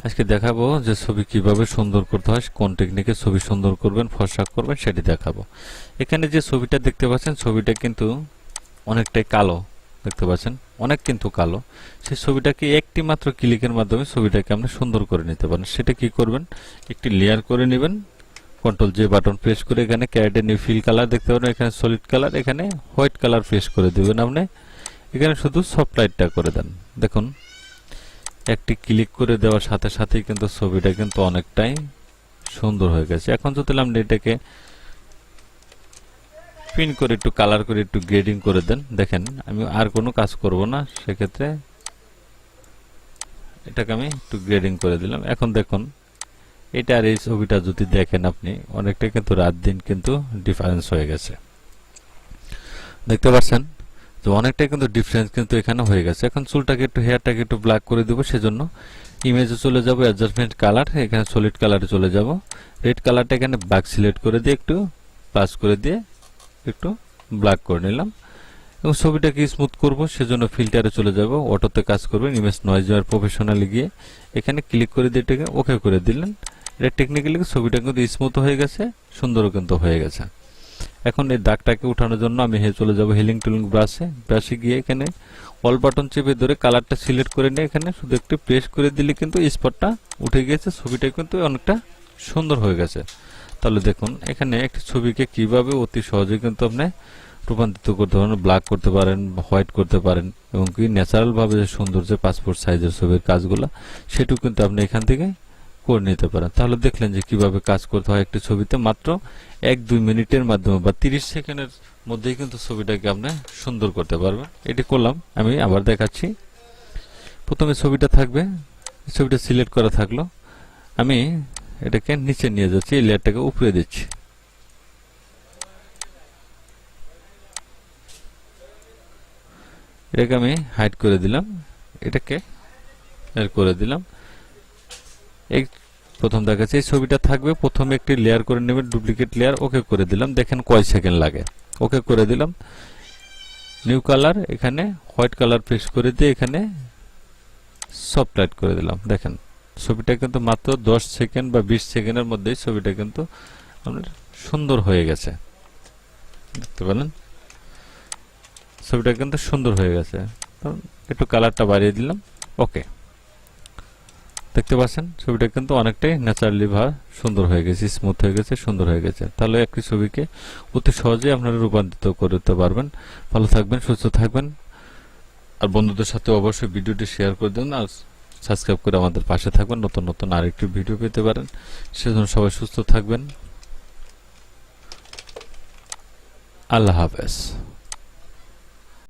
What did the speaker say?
আজকে দেখাবো যে ছবি কিভাবে সুন্দর করতে হয়, কোন টেকনিকে ছবি সুন্দর করবেন, ফর্সা করবেন সেটি দেখাবো। এখানে যে ছবিটা দেখতে পাচ্ছেন, ছবিটা কিন্তু অনেকটাই কালো দেখতে পাচ্ছেন, অনেক কিন্তু কালো। সেই ছবিটাকে একটি মাত্র ক্লিকের মাধ্যমে ছবিটাকে আপনি সুন্দর করে নিতে পারেন। সেটা কি করবেন, একটি লেয়ার করে নেবেন, কন্ট্রোল জে বাটন প্রেস করে এখানে ক্যারেটে নিউ ফিল কালার দেখতে পারেন, এখানে সলিড কালার, এখানে হোয়াইট কালার প্রেস করে দেবেন। আপনি এখানে শুধু সফট লাইটটা করে দেন। দেখুন একটি ক্লিক করে দেওয়ার সাথে সাথেই কিন্তু ছবিটা কিন্তু অনেকটাই সুন্দর হয়ে গেছে। এখন যদি আপনি এটাকে পিন করে একটু কালার করে একটু গ্রেডিং করে দেন, দেখেন আমি আর কোনো কাজ করব না, সেক্ষেত্রে এটাকে আমি একটু গ্রেডিং করে দিলাম। এখন দেখুন এটা আর এই ছবিটা যদি দেখেন আপনি, অনেকটা কিন্তু রাত দিন কিন্তু ডিফারেন্স হয়ে গেছে, দেখতে পাচ্ছেন। তো অনেকটাই কিন্তু ডিফারেন্স কিন্তু এখানে হয়ে গেছে। এখন চুলটাকে একটু হেয়ারটাকে একটু ব্ল্যাক করে দেবো, সেজন্য ইমেজে চলে যাব, অ্যাডজাস্টমেন্ট কালার, এখানে সলিড কালারে চলে যাব, রেড কালারটা এখানে ব্ল্যাক সিলেক্ট করে দিয়ে একটু প্লাস করে দিয়ে একটু ব্ল্যাক করে নিলাম। এবং ছবিটাকে স্মুথ করব, সেজন্য ফিল্টারে চলে যাব, অটোতে কাজ করবেন, ইমেজ নয়েজ আর প্রফেশনালে গিয়ে এখানে ক্লিক করে দিয়ে এটাকে ওকে করে দিলেন। এটা টেকনিক্যালি ছবিটা কিন্তু স্মুথ হয়ে গেছে, সুন্দরও কিন্তু হয়ে গেছে। এখন এই দাগটাকে উঠানোর জন্য আমি চলে যাব হিলিং টুলিং ব্রাশে গিয়ে এখানে অল বাটন চেপে ধরে কালারটা সিলেক্ট করে নিয়ে এখানে শুধু একটু প্রেস করে দিলে কিন্তু স্পটটা উঠে গিয়েছে, ছবিটা কিন্তু অনেকটা সুন্দর হয়ে গেছে। তাহলে দেখুন এখানে একটি ছবিকে কিভাবে অতি সহজে কিন্তু আপনি রূপান্তরিত করতে পারেন, ব্ল্যাক করতে পারেন, হোয়াইট করতে পারেন, এবং কি ন্যাচারাল ভাবে যে সুন্দর যে পাসপোর্ট সাইজের ছবির কাজগুলো সেটুকু কিন্তু আপনি এখান থেকে করে নিতে পারেন। তাহলে দেখলেন যে কিভাবে কাজ করতে হয় একটি ছবিতে, মাত্র 1-2 মিনিটের মাধ্যমে বা 30 সেকেন্ডের মধ্যেই কিন্তু ছবিটাকে আপনি সুন্দর করতে পারবেন। এটি করলাম, আমি আবার দেখাচ্ছি। প্রথমে ছবিটা থাকবে, ছবিটা সিলেক্ট করা থাকলো, আমি এটাকে নিচে নিয়ে যাচ্ছি, এই লেয়ারটাকে উপরে দিচ্ছি। এটাকে আমি হাইড করে দিলাম, এটাকে এর করে দিলাম। এই প্রথম দেখাচ্ছি, এই ছবিটা থাকবে, প্রথমে একটি লেয়ার করে নেবেন, ডুপ্লিকেট লেয়ার, ওকে করে দিলাম। দেখেন কয় সেকেন্ড লাগে, ওকে করে দিলাম। নিউ কালার, এখানে হোয়াইট কালার প্রেস করে দিয়ে এখানে সফট লাইট করে দিলাম। দেখেন ছবিটা কিন্তু মাত্র 10 সেকেন্ড বা 20 সেকেন্ডের মধ্যেই ছবিটা কিন্তু আপনার সুন্দর হয়ে গেছে, দেখতে পেলেন। ছবিটা কিন্তু সুন্দর হয়ে গেছে। একটু কালারটা বাড়িয়ে দিলাম, ওকে। দেখতে পাচ্ছেন ছবিটা কিন্তু অনেকটাই ন্যাচারালি সুন্দর হয়ে গেছে, স্মুথ হয়ে গেছে, সুন্দর হয়ে গেছে। তাহলে একটি ছবিকে অতি সহজেই আপনারা রূপান্তরিত করতে পারবেন। ভালো থাকবেন, সুস্থ থাকবেন, আর বন্ধুদের সাথে অবশ্যই ভিডিওটি শেয়ার করে দেন, আর সাবস্ক্রাইব করে আমাদের পাশে থাকবেন। নতুন নতুন আরেকটি ভিডিও পেতে পারেন, সেজন্য সবাই সুস্থ থাকবেন। আল্লাহ হাফেজ।